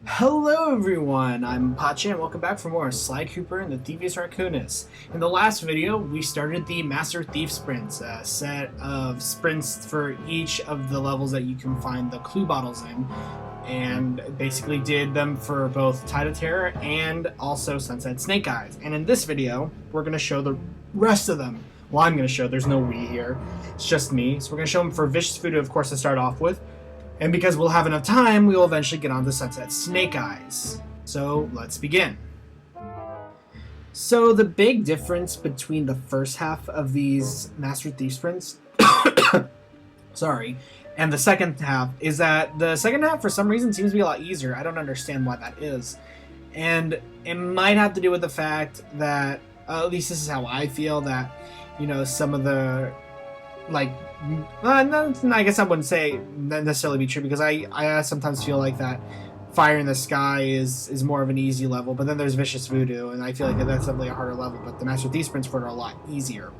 Hello everyone, I'm Pache and welcome back for more Sly Cooper and the Thievius Raccoonus. In the last video, we started the Master Thief Sprints, a set of sprints for each of the levels that you can find the clue bottles in, and basically did them for both Tide of Terror and also Sunset Snake Eyes. And in this video, we're going to show the rest of them. Well, I'm going to show, there's no we here, it's just me. So we're going to show them for Vicious Voodoo, of course, to start off with. And because we'll have enough time, we will eventually get on to Sunset Snake Eyes. So let's begin. So the big difference between the first half of these Master Thief sprints, sorry, and the second half is that the second half for some reason seems to be a lot easier. I don't understand why that is. And it might have to do with the fact that, at least this is how I feel, that, you know, some of the I guess I wouldn't say that necessarily be true, because I sometimes feel like that Fire in the Sky is more of an easy level, but then there's Vicious Voodoo, and I feel like that's definitely a harder level, but the Master Thief sprints for it are a lot easier.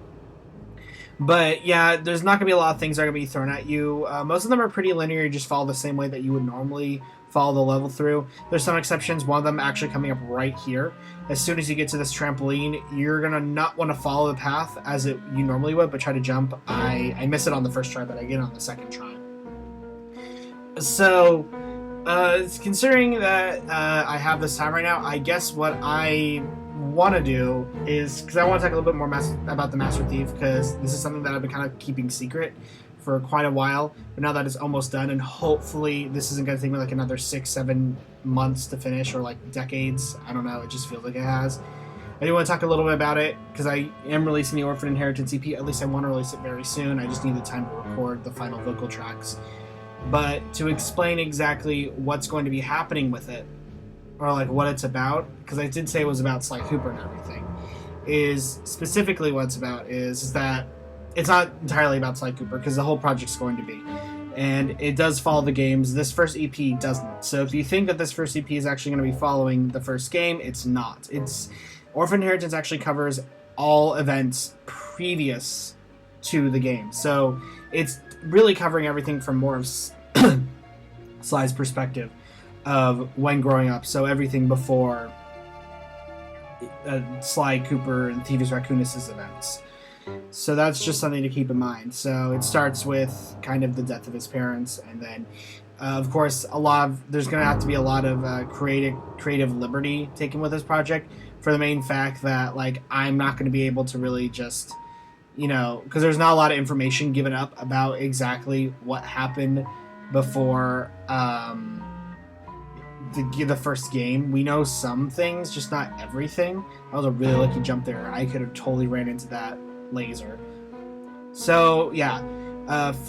But yeah, there's not going to be a lot of things that are going to be thrown at you. Most of them are pretty linear, you just follow the same way that you would normally follow the level through. There's some exceptions, one of them actually coming up right here. As soon as you get to this trampoline, you're going to not want to follow the path as you normally would, but try to jump. I miss it on the first try, but I get it on the second try. So, considering that I have this time right now, I guess what I want to do is, because I want to talk a little bit more about the Master Thief, because this is something that I've been kind of keeping secret for quite a while, but now that it's almost done, and hopefully this isn't going to take me like another 6-7 months to finish, or like decades. I don't know, it just feels like it has. I do want to talk a little bit about it, because I am releasing the Orphan Inheritance EP, at least I want to release it very soon. I just need the time to record the final vocal tracks. But to explain exactly what's going to be happening with it, or like what it's about, because I did say it was about Sly Cooper and everything, is specifically what it's about is that it's not entirely about Sly Cooper, because the whole project's going to be. And it does follow the games. This first EP doesn't. So if you think that this first EP is actually going to be following the first game, it's not. Orphan Inheritance actually covers all events previous to the game. So it's really covering everything from more of Sly's perspective of when growing up. So everything before Sly Cooper and Thievius Raccoonus' events. So that's just something to keep in mind. So it starts with kind of the death of his parents, and then of course there's going to have to be a lot of creative liberty taken with this project, for the main fact that like I'm not going to be able to really just, you know, because there's not a lot of information given up about exactly what happened before the first game. We know some things, just not everything. That was a really lucky jump there. I could have totally ran into that laser. So yeah,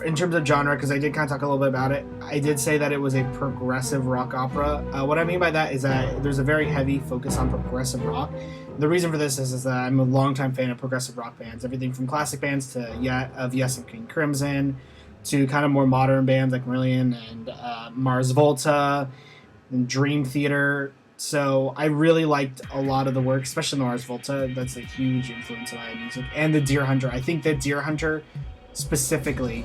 in terms of genre, because I did kind of talk a little bit about it, I did say that it was a progressive rock opera. What I mean by that is that there's a very heavy focus on progressive rock. The reason for this is that I'm a longtime fan of progressive rock bands, everything from classic bands to Yes and King Crimson, to kind of more modern bands like Marillion and Mars Volta and Dream Theater. So I really liked a lot of the work, especially Mars Volta. That's a huge influence on my music. And the Deer Hunter. I think that Deer Hunter specifically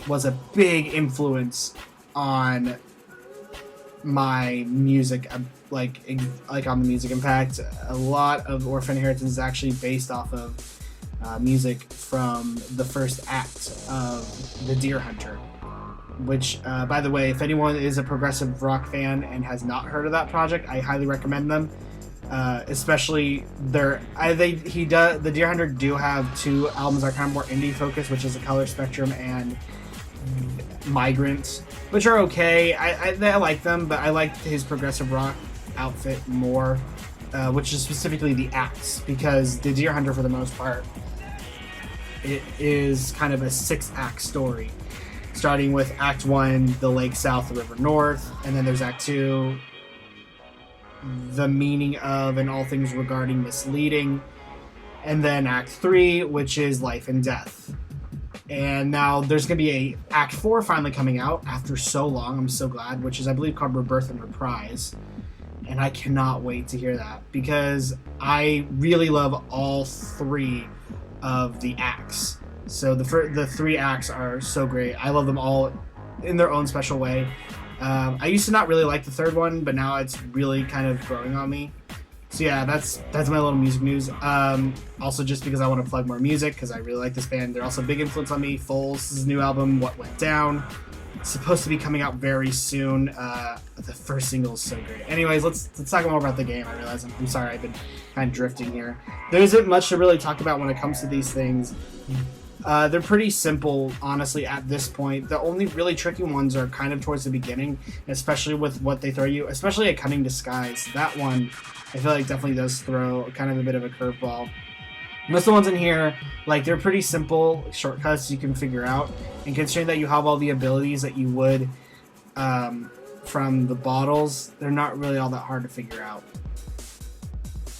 was a big influence on my music, like on the music. In fact, a lot of Orphan Inheritance is actually based off of music from the first act of the Deer Hunter. Which, by the way, if anyone is a progressive rock fan and has not heard of that project, I highly recommend them. Especially the Deer Hunter do have 2 albums that are kind of more indie focused, which is The Color Spectrum and Migrant, which are okay. I like them, but I like his progressive rock outfit more, which is specifically the acts, because the Deer Hunter, for the most part, it is kind of a 6-act story. Starting with Act 1, the lake south, the river north, and then there's Act 2, the meaning of and all things regarding misleading, and then Act 3, which is life and death. And now there's going to be a Act 4 finally coming out after so long, I'm so glad, which is, I believe, called Rebirth and Reprise. And I cannot wait to hear that, because I really love all 3 of the acts. So the 3 acts are so great. I love them all in their own special way. I used to not really like the third one, but now it's really kind of growing on me. So yeah, that's my little music news. Also, just because I want to plug more music, because I really like this band. They're also a big influence on me. Foles' new album, What Went Down, it's supposed to be coming out very soon. The first single is so great. Anyways, let's talk more about the game. I realize I'm sorry, I've been kind of drifting here. There isn't much to really talk about when it comes to these things. They're pretty simple, honestly, at this point. The only really tricky ones are kind of towards the beginning, especially with what they throw you, especially a Cunning Disguise. That one, I feel like, definitely does throw kind of a bit of a curveball. Most of the ones in here, like, they're pretty simple shortcuts you can figure out, and considering that you have all the abilities that you would from the bottles, they're not really all that hard to figure out.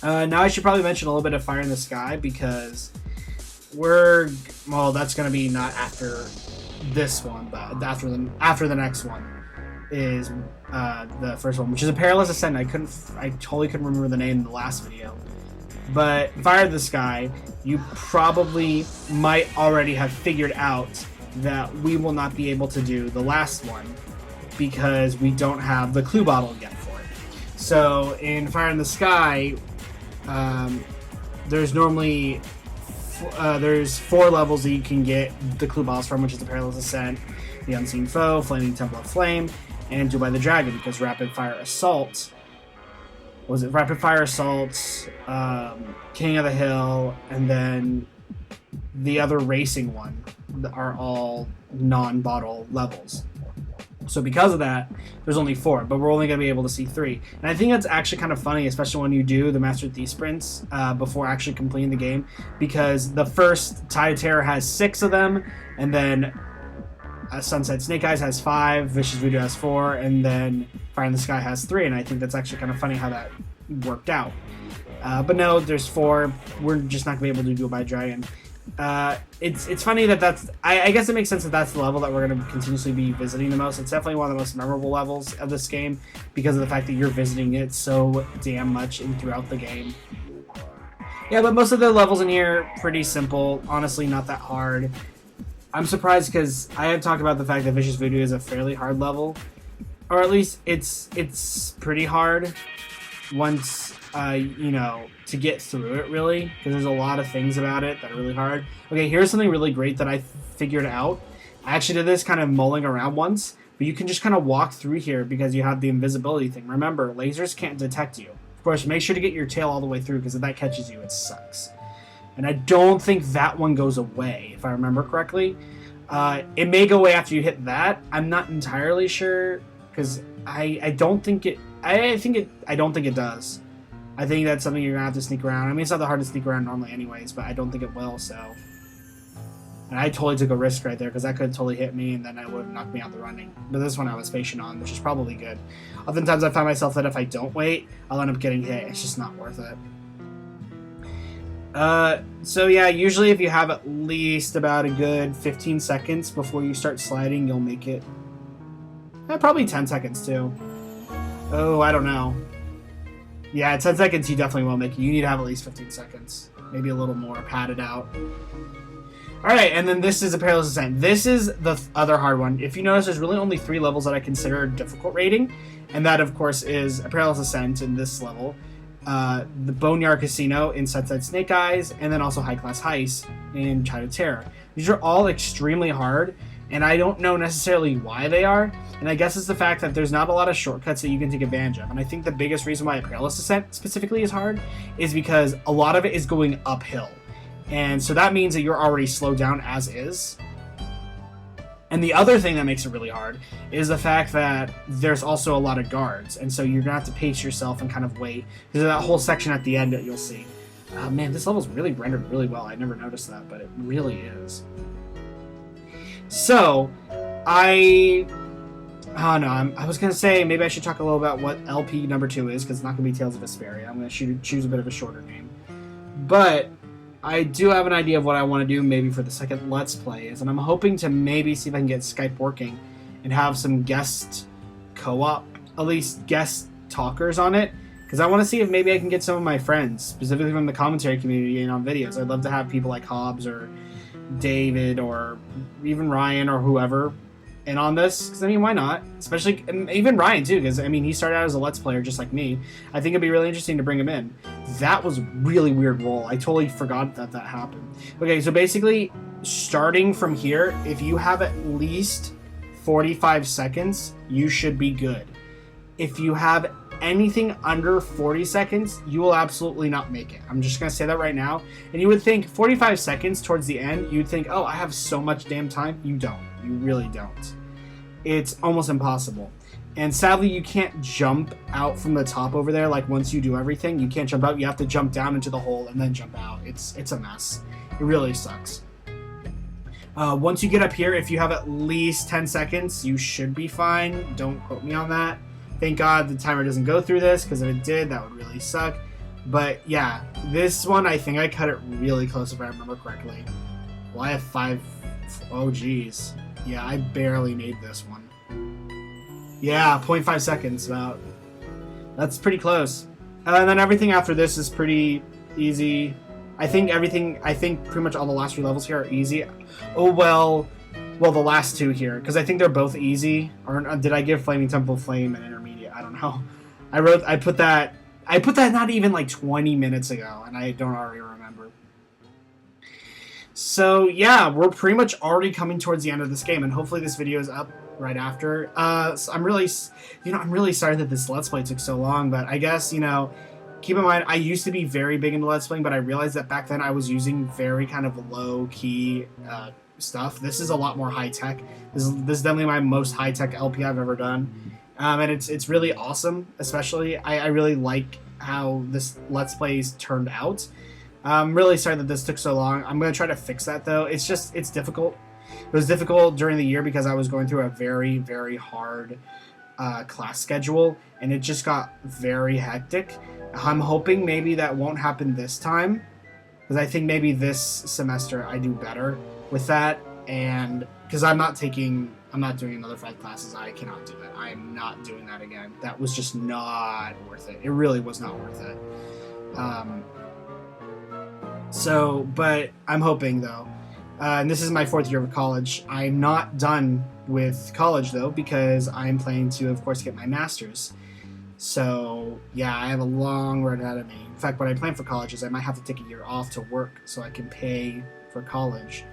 Now I should probably mention a little bit of Fire in the Sky, because that's going to be not after this one, but after the next one is the first one, which is a Perilous Ascent. I totally couldn't remember the name in the last video. But Fire in the Sky, you probably might already have figured out that we will not be able to do the last one because we don't have the clue bottle yet for it. So in Fire in the Sky, there's normally there's 4 levels that you can get the clue bottles from, which is the Perilous Ascent, the Unseen Foe, Flaming Temple of Flame, and Do by the Dragon, because Rapid Fire Assault, King of the Hill, and then the other racing one are all non-bottle levels. So because of that, there's only 4, but we're only going to be able to see 3. And I think that's actually kind of funny, especially when you do the Master Thief sprints before actually completing the game, because the first Tide of Terror has 6 of them, and then Sunset Snake Eyes has 5, Vicious Voodoo has 4, and then Fire in the Sky has 3, and I think that's actually kind of funny how that worked out. But no, there's 4. We're just not going to be able to do it by Dragon. It's funny that's I guess it makes sense that that's the level that we're going to continuously be visiting the most. It's definitely one of the most memorable levels of this game because of the fact that you're visiting it so damn much throughout the game. Yeah, but most of the levels in here pretty simple, honestly not that hard. I'm surprised because I have talked about the fact that Vicious Voodoo is a fairly hard level, or at least it's pretty hard once to get through it, really, because there's a lot of things about it that are really hard. Okay, here's something really great that I figured out. I actually did this kind of mulling around once, but you can just kind of walk through here because you have the invisibility thing. Remember, lasers can't detect you. Of course, make sure to get your tail all the way through, because if that catches you, it sucks. And I don't think that one goes away, if I remember correctly. It may go away after you hit that. I'm not entirely sure, because I don't think it does. I think that's something you're going to have to sneak around. I mean, it's not that hard to sneak around normally anyways, but I don't think it will, so. And I totally took a risk right there, because that could have totally hit me, and then it would have knocked me out the running. But this one I was patient on, which is probably good. Oftentimes I find myself that if I don't wait, I'll end up getting hit. It's just not worth it. So yeah, usually if you have at least about a good 15 seconds before you start sliding, you'll make it. Probably 10 seconds too. Oh, I don't know. Yeah, 10 seconds you definitely will make it. You need to have at least 15 seconds. Maybe a little more padded out. Alright, and then this is a Perilous Ascent. This is the other hard one. If you notice, there's really only 3 levels that I consider difficult rating. And that, of course, is a Perilous Ascent in this level. The Boneyard Casino in Sunset Snake Eyes, and then also High Class Heist in Tide of Terror. These are all extremely hard, and I don't know necessarily why they are, and I guess it's the fact that there's not a lot of shortcuts that you can take advantage of. And I think the biggest reason why a Perilous Ascent specifically is hard is because a lot of it is going uphill. And so that means that you're already slowed down as is. And the other thing that makes it really hard is the fact that there's also a lot of guards, and so you're going to have to pace yourself and kind of wait. There's that whole section at the end that you'll see. Man, this level's really rendered really well. I never noticed that, but it really is. So, I was going to say maybe I should talk a little about what LP number 2 is, because it's not going to be Tales of Vesperia. I'm going to choose a bit of a shorter name. But I do have an idea of what I want to do maybe for the second Let's Play is, and I'm hoping to maybe see if I can get Skype working and have some guest co-op, at least guest talkers on it, because I want to see if maybe I can get some of my friends, specifically from the commentary community and on videos. I'd love to have people like Hobbs or David or even Ryan or whoever in on this, because I mean, why not? Especially even Ryan too, because I mean, he started out as a Let's Player just like me. I think it'd be really interesting to bring him in. That was a really weird roll. I totally forgot that happened. Okay, so basically, starting from here, if you have at least 45 seconds, you should be good. If you have anything under 40 seconds, you will absolutely not make it. I'm just going to say that right now. And you would think 45 seconds towards the end, you'd think, oh, I have so much damn time. You don't. You really don't. It's almost impossible. And sadly, you can't jump out from the top over there. Like once you do everything, you can't jump out. You have to jump down into the hole and then jump out. It's a mess. It really sucks. Once you get up here, if you have at least 10 seconds, you should be fine. Don't quote me on that. Thank God the timer doesn't go through this, because if it did, that would really suck. But yeah, this one, I think I cut it really close if I remember correctly. Well, I have 5... Oh, geez. Yeah, I barely made this one. Yeah, 0.5 seconds about. That's pretty close. And then everything after this is pretty easy. I think pretty much all the last 3 levels here are easy. Oh, well, the last 2 here, because I think they're both easy. Or did I give Flaming Temple Flame an intermediate? I don't know. I put that not even like 20 minutes ago, and I don't already remember. So yeah, we're pretty much already coming towards the end of this game, and hopefully this video is up right after. So I'm really sorry that this Let's Play took so long, but I guess, keep in mind, I used to be very big into Let's Playing, but I realized that back then I was using very kind of low-key stuff. This is a lot more high-tech. This is definitely my most high-tech LP I've ever done. And it's really awesome, especially. I really like how this Let's Plays turned out. I'm really sorry that this took so long. I'm going to try to fix that, though. It's difficult. It was difficult during the year because I was going through a very, very hard class schedule, and it just got very hectic. I'm hoping maybe that won't happen this time, because I think maybe this semester I do better with that, and because I'm not doing another 5 classes. I cannot do that. I'm not doing that again. That was just not worth it. It really was not worth it. But I'm hoping, though, and this is my 4th year of college. I'm not done with college, though, because I'm planning to, of course, get my master's. So, yeah, I have a long road ahead of me. In fact, what I plan for college is I might have to take a year off to work so I can pay for college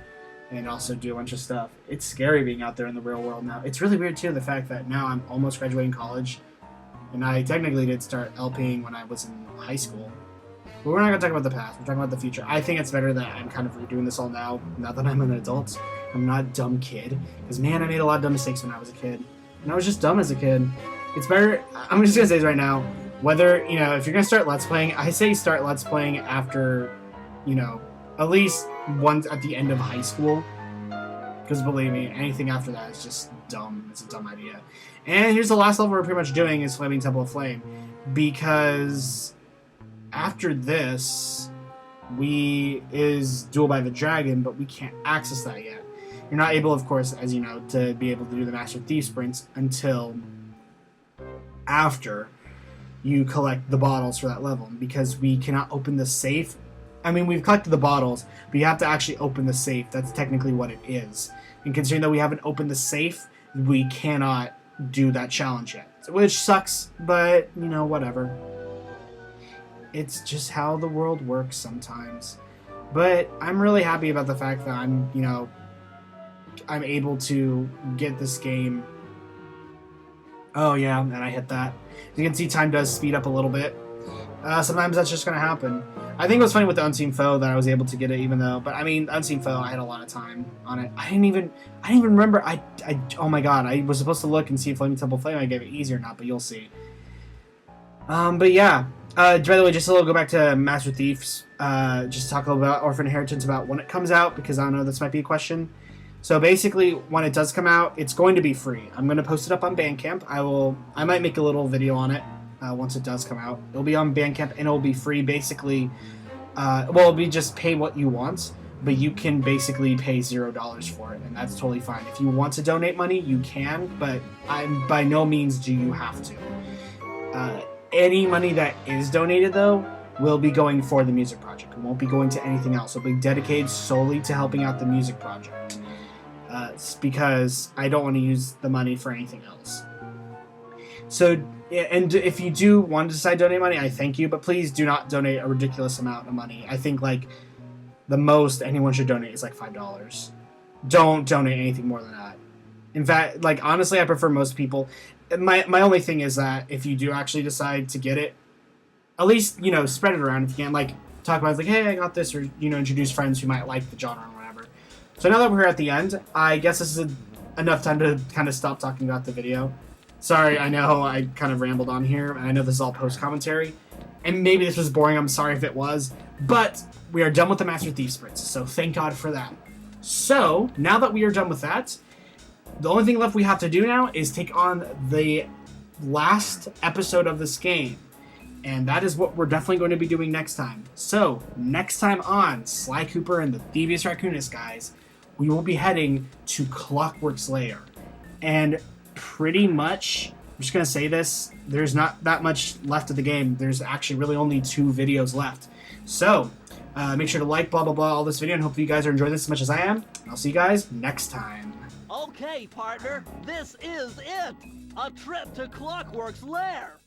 and also do a bunch of stuff. It's scary being out there in the real world now. It's really weird, too, the fact that now I'm almost graduating college, and I technically did start LPing when I was in high school. But we're not going to talk about the past. We're talking about the future. I think it's better that I'm kind of redoing this all now that I'm an adult. I'm not a dumb kid. Because, man, I made a lot of dumb mistakes when I was a kid. And I was just dumb as a kid. It's better, I'm just going to say this right now, whether, if you're going to start Let's Playing, I say start Let's Playing after, at least once at the end of high school. Because believe me, anything after that is just dumb. It's a dumb idea. And here's the last level we're pretty much doing is Flaming Temple of Flame. Because after this, is Duel by the Dragon, but we can't access that yet. You're not able, of course, as you know, to be able to do the Master Thief sprints until after you collect the bottles for that level, because we cannot open the safe. I mean, we've collected the bottles, but you have to actually open the safe. That's technically what it is. And considering that we haven't opened the safe, we cannot do that challenge yet, which sucks, but, whatever. It's just how the world works sometimes. But I'm really happy about the fact that I'm able to get this game. Oh yeah, and I hit that. As you can see, time does speed up a little bit. Sometimes that's just going to happen. I think it was funny with the Unseen Foe that I was able to get it, even though. But I mean, Unseen Foe, I had a lot of time on it. I didn't even remember. Oh my god, I was supposed to look and see if Flaming Temple Flame I gave it easy or not, but you'll see. But yeah. By the way, just a little go back to Master Thieves. Just talk a little about Orphan Inheritance, about when it comes out, because I don't know, this might be a question. So basically, when it does come out, it's going to be free. I'm going to post it up on Bandcamp. I might make a little video on it once it does come out. It'll be on Bandcamp, and it'll be free. Basically, it'll be just pay what you want, but you can basically pay $0 for it, and that's totally fine. If you want to donate money, you can, but by no means do you have to. Any money that is donated, though, will be going for the music project. It won't be going to anything else. It'll be dedicated solely to helping out the music project. because I don't want to use the money for anything else. So, and if you do want to decide to donate money, I thank you, but please do not donate a ridiculous amount of money. I think like the most anyone should donate is like $5. Don't donate anything more than that. In fact, like honestly, I prefer most people. My only thing is that if you do actually decide to get it, at least, you know, spread it around if you can. Like talk about it, like, hey, I got this, or you know, introduce friends who might like the genre or whatever. So now that we're at the end, I guess this is enough time to kind of stop talking about the video. Sorry, I know I kind of rambled on here, and I know this is all post-commentary, and maybe this was boring, I'm sorry if it was, but we are done with the Master Thief Sprints, so thank God for that. So, now that we are done with that, the only thing left we have to do now is take on the last episode of this game, and that is what we're definitely going to be doing next time. So, next time on Sly Cooper and the Thievius Raccoonus, guys, we will be heading to Clockwork's Lair, and pretty much, I'm just going to say this, there's not that much left of the game. There's actually really only 2 videos left. So, make sure to like, blah, blah, blah, all this video, and hopefully you guys are enjoying this as much as I am. I'll see you guys next time. Okay, partner, this is it! A trip to Clockwork's lair!